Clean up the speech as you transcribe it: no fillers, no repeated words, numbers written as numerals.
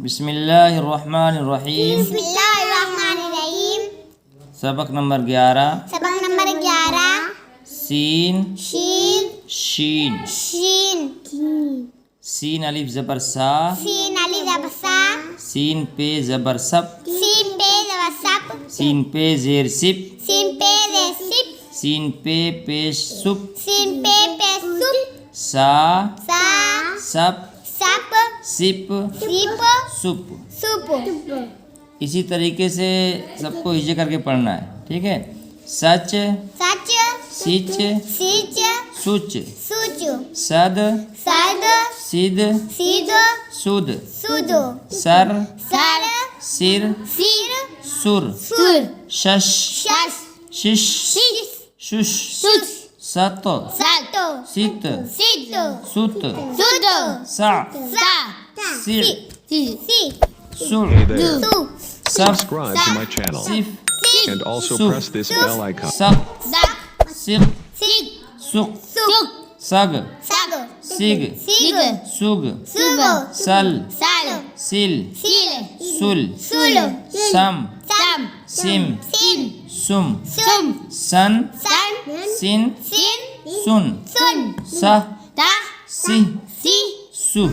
बिस्मिल्लाहिर्रहमानिर्रहीम। बिस्मिल्लाहिर्रहमानिर्रहीम। सबक नंबर 11। सबक नंबर 11। सीन शीन शीन। शीन सीन अलिफ ज़बर सा। सीन अली ज़बसा। सीन पे ज़बर सब। सीन पे ज़बसप। सीन पे ज़ेर सिप। सीन पे रेसिप। सीन पे पेश सुप। सीन पे पेसुप। सा सा सप सप सिप सिप सुप। सुप। इसी तरीके से सबको हिजे करके पढ़ना है, ठीक है। सच सच सिच सिच सुच सुच सद सद सिद सिद सुद सुद सर सर सिर सिर सुर सुर शश शश शिश शिश शुश सुच सत सत सित सित सुत सुद सा सा सिर सी सुर Hey there. सु सब Subscribe to my channel सिफ and also Sup. press this bell icon. सक सक सिक सिक सुक सुक सग सग सिग सिग सुग सुग सल सल सिल सिल सुल सुल सम सम सिम सिम सुम सुम सन सन सिन सिन सुन सुन सह ता सिह सी सुह